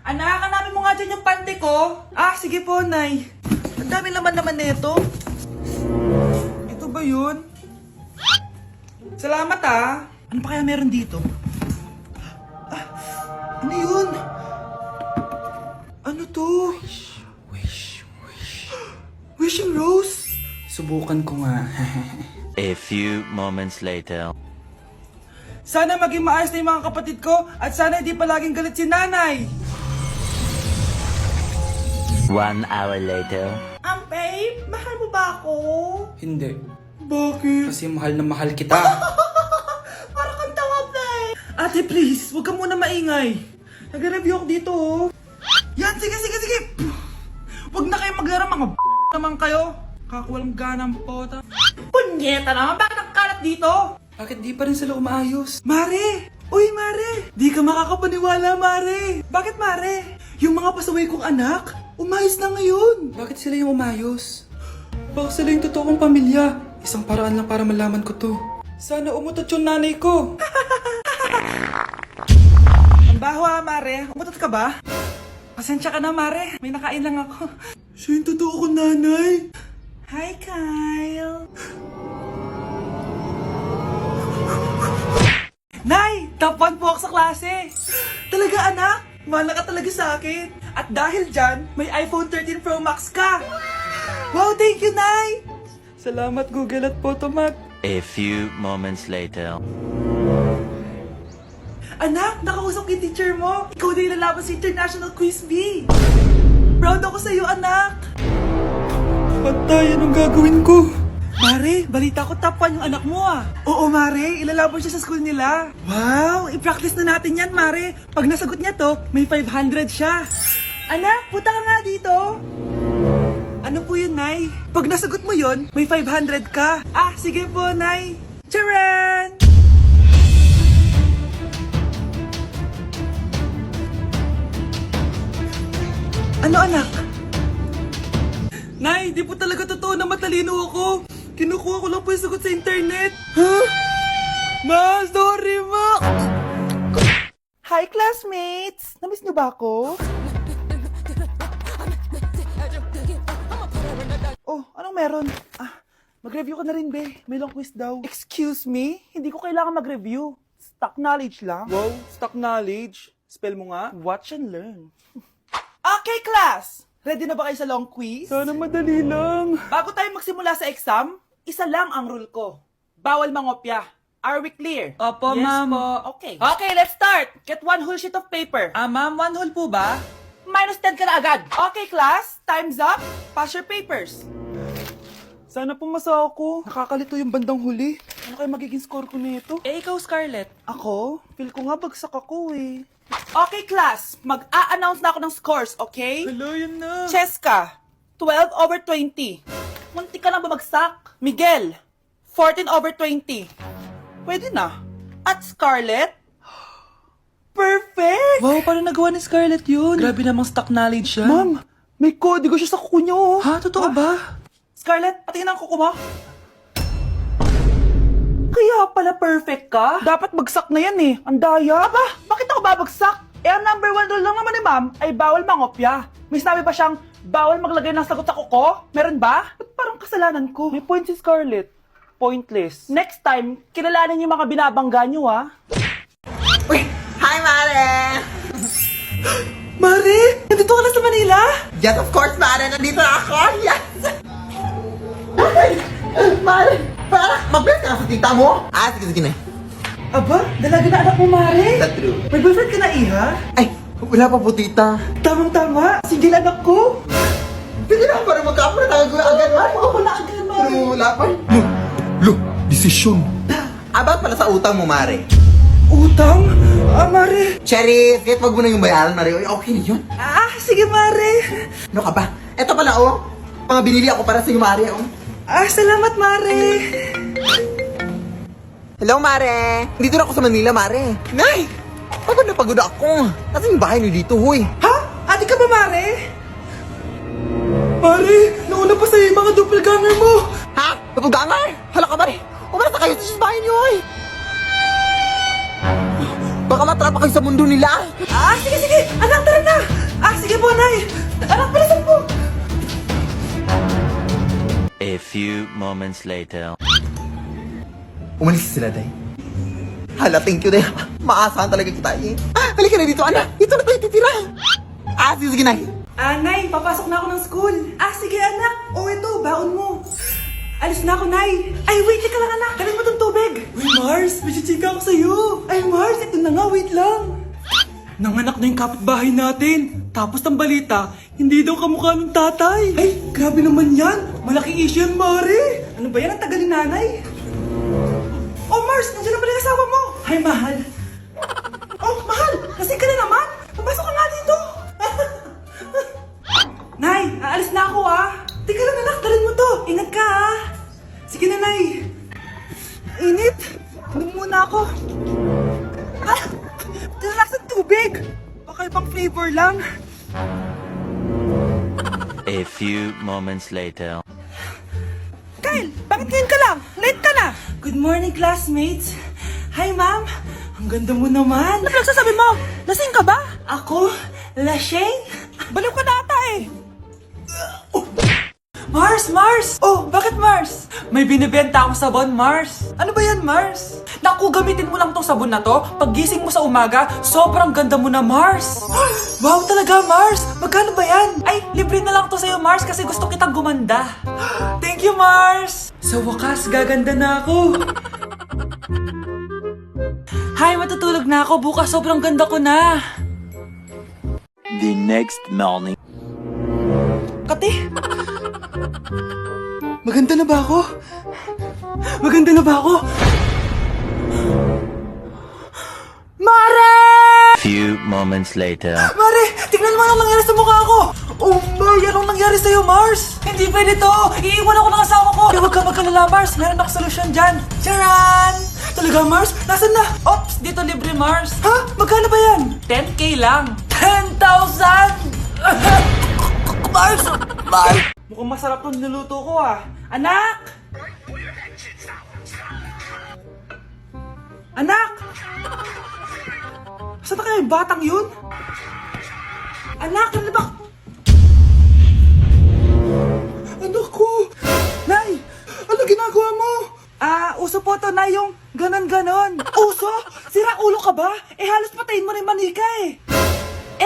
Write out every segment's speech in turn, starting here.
Anak, hanapin mo nga dyan yung pante ko. Ah, sige po, Nay. Ang dami naman nito. Ito ba yun? Salamat ah. Ano pa kaya meron dito? Ah, ano yun? Ano to? Wishing Rose? Subukan ko nga. A few moments later. Sana maging maayos na yung mga kapatid ko at sana hindi palaging galit si nanay. 1 hour later. Babe, mahal mo ba ako? Hindi. Bakit? Kasi mahal na mahal kita. Para kang tawa, babe. Ate, please, huwag ka muna maingay. Nag-review ako dito, oh. Yan, sige. Huwag na kayo maglaro, mga naman kayo. Kakawalang ganang pota. Punyeta naman, bakit nakakalat dito? Bakit di pa rin sila umaayos? Mare! Uy, Mare! Di ka makakapaniwala, Mare! Bakit, Mare? Yung mga pasaway kong anak, umayos na ngayon. Bakit sila yung umayos? Baka sila yung totoong pamilya. Isang paraan lang para malaman ko to. Sana umutot yung nanay ko. Ang baho ha, Mare. Umutot ka ba? Pasensya ka na, Mare. May nakain lang ako. Siya yung totoo ko, nanay. Hi, Kyle. Nay! Top 1 po ako sa klase. Talaga, anak? Mahal ka talaga sa akin. At dahil dyan, may iPhone 13 Pro Max ka. Wow, thank you, Nay! Salamat Google at Photomac. A few moments later. Anak, nakausap ko yung teacher mo. Ikaw na yung lalaban sa International Quiz Bee. Proud ako sa'yo, anak. Patay, anong gagawin ko? Mare, balita ko top 1 yung anak mo ah. Oo, Mare, ilalaban siya sa school nila. Wow, i-practice na natin yan, Mare. Pag nasagot niya to, may 500 siya. Anak, punta ka nga dito. Ano po yun, Nay? Pag nasagot mo yun, may 500 ka. Ah, sige po, Nay. Charan! Ano, anak? Nay, di po talaga totoo na matalino ako. Kinukuha ko lang po yung sagot sa internet. Huh? Ma, sorry ma! Hi, classmates! Namiss niyo ba ako? Oh, anong meron? Ah, mag-review ka na rin, be. May long quiz daw. Excuse me? Hindi ko kailangan mag-review. Stock knowledge lang. Wow, stock knowledge. Spell mo nga. Watch and learn. Okay, class! Ready na ba kayo sa long quiz? Sana madali lang. Bago tayo magsimula sa exam, isa lang ang rule ko. Bawal mangopya. Are we clear? Opo, Yes ma'am. po. Okay. Okay, let's start. Get one whole sheet of paper. Ma'am, 1 whole po ba? Minus 10 ka na agad. Okay, class. Time's up. Pass your papers. Sana pumasa ako. Nakakalito yung bandang huli. Ano kaya magiging score ko nito? Eh, ikaw, Scarlett. Ako? Feel ko nga bagsak ako eh. Okay, class. Mag-a-announce na ako ng scores, okay? Hello, yan na. Cheska, 12/20. Munti ka lang bumagsak. Miguel, 14/20. Pwede na. At Scarlett, perfect! Wow, paano nagawa ni Scarlett yun? Grabe namang stock knowledge siya. Ma'am, may kodigo siya sa kuko niyo. Oh. Ha? Totoo ba? Scarlett, patingin ang kuko mo. Kaya pala perfect ka? Dapat bagsak na yan eh. Ang daya. Aba, bakit ako babagsak? Eh, ang number 1 rule lang naman ni ma'am ay bawal mangopya. May sinabi ba siyang bawal maglagay ng sagot sa kuko? Meron ba? Ba't parang kasalanan ko? May point si Scarlett. Pointless. Next time, kilalanin yung mga binabangga nyo, ha? Uy! Hi, Mare! Mare! Nandito ka na sa Manila? Yes, of course, Mare! Nandito na ako! Yes! Ay! Mare! Para! Mag-bless ka na sa tita mo! Ah, sige na. Aba, dalaga na anak mo, Mare. That's true. May boyfriend ka na, Iha? Ay! Wala pa po, tita. Tamang-tama. Single anak ko. Sige na, para magka-apra na agad, Mare. Ako na agad, Mare. Pero wala pa. Look! Desisyon. About pala sa utang mo, Mare. Utang? Ah, Mare. Cherry, kahit wag mo na yung bayaran, Mare. Uy, okay na yun. Ah, sige, Mare. Ano ka ba? Eto pala, oh. Mga binili ako para sa'yo, Mare, oh. Ah, salamat, Mare. Hello, Mare. Dito na ako sa Manila, Mare. Nay! Pagod na pagod ako. Kasi yung bahay niyo dito, huy. Ha? Ate ka ba, Mare? Mare, nauna pa sa'yo yung mga doppelganger mo. Ha? Napugangar? Hala ka, Mare. Umalas na kayo sa bahay niyo, huy. Baka matrapa kayo sa mundo nila. Ah, sige, sige. Anak, tara na. few moments later. Umalis sila, Day. Hala, thank you, Day. Maasahan talaga kita, eh. Halika na dito, anak. Dito na tayo titira. Sige, Nay. Nay, papasok na ako ng school. Sige anak. Ito, baon mo. Alis na ako, Nay. Ay, wait, teka lang anak. Dalhin mo tong tubig. Uy, Mars, may chichika ako sa'yo. Ay, Mars, ito na nga, wait lang. Nanganak na yung kapitbahay natin. Tapos ng balita, hindi daw kamukha ng tatay. Ay, grabe naman yan. Malaking issue yan, Mari. Ano ba yan? Ang tagal ni nanay. Oh, Mars, nandiyan na pala yung asawa mo. Hi, mahal. Oh, mahal, lasing ka na naman. Pumasok ka nga dito. Nay, aalis na ako Teka lang anak, dalhin mo to. Ingat ka Sige na, Nay. Init. Inom muna ako. Tilalak sa tubig. Baka ibang flavor lang. A few moments later. Kyle, bakit ngayon ka lang? Late ka na. Good morning, classmates. Hi, ma'am. Ang ganda mo naman. Ano pinagsasabi mo? Lasing ka ba? Ako? Lasing? Baliw ka na ata Mars! Mars! Oh, bakit Mars? May binibenta akong sabon, Mars. Ano ba yan, Mars? Naku, gamitin mo lang tong sabon na to. Pag gising mo sa umaga, sobrang ganda mo na, Mars. Wow, talaga, Mars. Magkano ba yan? Ay, libre na lang to sa'yo, Mars, kasi gusto kitang gumanda. Thank you, Mars. Sa wakas, gaganda na ako. Hi, matutulog na ako. Bukas, sobrang ganda ko na. The next morning. Kati! Maganda na ba ako? Maganda na ba ako? Mare! Few moments later. Mare! Tignan mo anong nangyari sa mukha ko! Oh my! Anong nangyari sa'yo, Mars? Hindi pwede to! Iiwan ako ng asawa ko! Huwag ka magkalala, Mars! Meron akong solusyon dyan! Charan! Talaga, Mars? Nasaan na? Ops! Dito libre, Mars! Ha? Magkano ba yan? 10K lang! 10,000! Mars! Mars! Mukhang masarap tong niluto ko Anak! Anak! Saan na kaya yung batang yun? Anak, ano ba? Anak ko! Nay! Ano ginagawa mo? Uso po to, Nay, yung ganon-ganon. Uso? Sira ulo ka ba? Halos patayin mo rin manika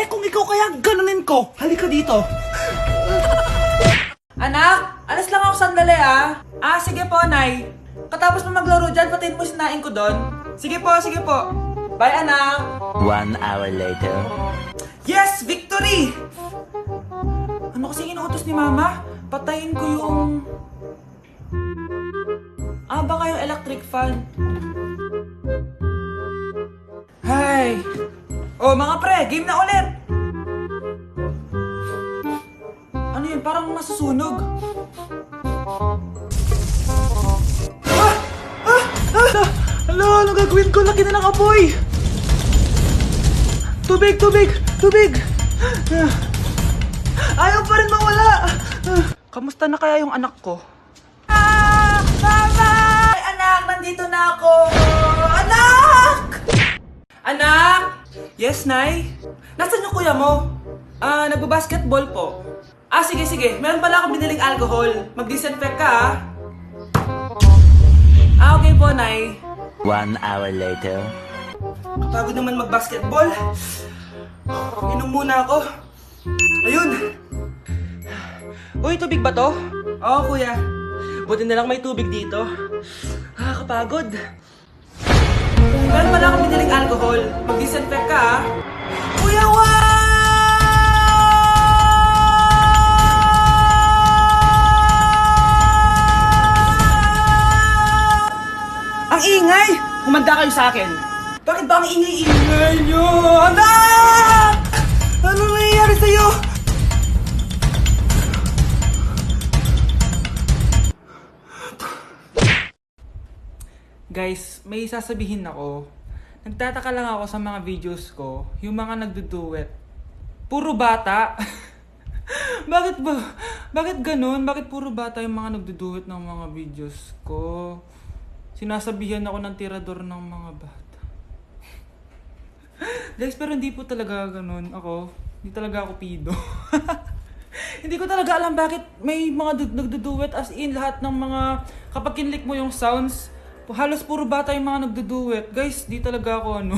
kung ikaw kaya ganunin ko, halika dito. Anak, alis lang ako sandali sige po, Nay. Katapos mo maglaro dyan, patayin mo sinain ko doon. Sige po, sige po. Bye, anak. 1 hour later. Yes, victory! Ano kasi inuutos ni Mama? Patayin ko yung... baka yung electric fan. Hay! Oh, mga pre, game na ulit! Ano yun? Parang masusunog. Alo, ano gagawin ko? Laki na ng apoy! Tubig, tubig, tubig! Ayaw pa rin mawala! Kamusta na kaya yung anak ko? Mama! Ay, anak, nandito na ako! Anak! Anak! Yes, Nay? Nasaan yung kuya mo? Nagbabasketball po. Sige, sige. Meron pala akong biniling alcohol. Mag-disinfect ka, okay po, Nay. 1 hour later. Kapagod naman mag-basketball. Inom muna ako. Ayun. Uy, tubig ba to? Oo, kuya. Buti na lang may tubig dito. Kapagod. Meron pala akong biniling alcohol. Mag-disinfect ka, Kuya, Ang ingay! Kumanda kayo sa akin. Bakit ba ang ingay-ingay nyo? Anak! Ano nangyayari sa'yo? Guys, may sasabihin ako. Nagtataka lang ako sa mga videos ko, yung mga nagduduet. Puro bata. Bakit ba? Bakit ganun? Bakit puro bata yung mga nagduduet ng mga videos ko? Sinasabihan ako ng tirador ng mga bata. Guys, pero hindi po talaga ganun ako. Hindi talaga ako pido. Hindi ko talaga alam bakit may mga nagduduet, as in lahat ng mga, kapag kinlik mo yung sounds, halos puro bata yung mga nagduduet. Guys, di talaga ako ano.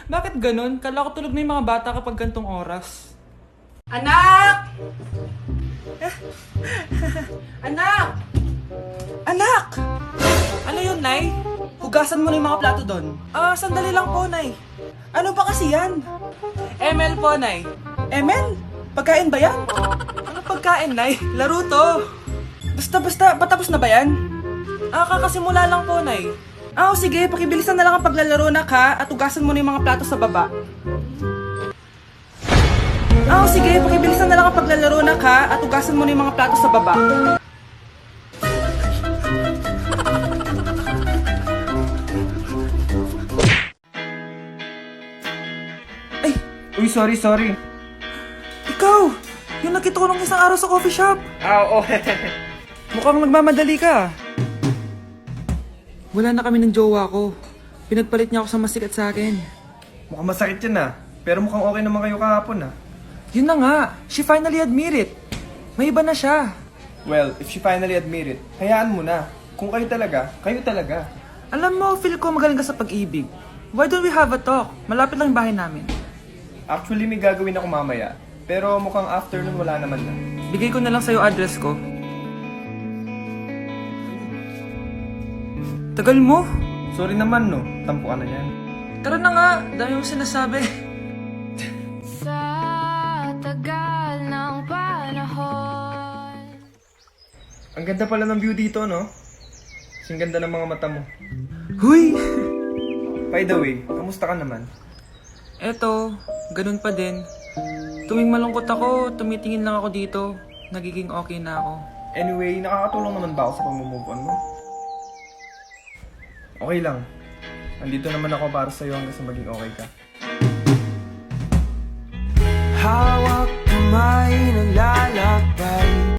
Bakit ganun? Kala ko tulog na yung mga bata kapag gantong oras. Anak! Anak! Anak! Ano yun, Nay? Hugasan mo na yung mga plato doon. Sandali lang po, Nay. Ano ba kasi yan? ML po, Nay. ML? Pagkain ba yan? Ano pagkain, Nay? Laro to. Basta, patapos na ba yan? Kakasimula lang po, Nay. Sige, pakibilisan na lang ang paglalaro na ka at hugasan mo na yung mga plato sa baba. Sige, pakibilisan na lang ang paglalaro na ka at hugasan mo na yung mga plato sa baba. Uy, sorry. Ikaw! Yung nakita ko nung isang araw sa coffee shop. Oo. Mukhang nagmamadali ka. Wala na kami ng jowa ko. Pinagpalit niya ako sa masikat sa akin. Mukhang masakit yan ah. Pero mukhang okay naman kayo kahapon ah. Yun na nga, she finally admit it. May iba na siya. Well, if she finally admit it, hayaan mo na. Kung kayo talaga, kayo talaga. Alam mo, feel ko magaling ka sa pag-ibig. Why don't we have a talk? Malapit lang yung bahay namin. Actually, may gagawin ako mamaya. Pero mukhang afternoon wala naman na. Bigay ko na lang sa'yo address ko. Tagal mo. Sorry naman no, tampo ka na yan. Tara na nga, dami mong sinasabi. Sa tagal ng panahon. Ang ganda pala ng view dito, no? Kasing ganda ng mga mata mo. Huy! By the way, kamusta ka naman? Eto, ganun pa din. Tuwing malungkot ako, tumitingin lang ako dito. Nagiging okay na ako. Anyway, nakakatulong naman ba ako sa pag-move on mo? Okay lang. Andito naman ako para sa'yo hanggang sa maging okay ka.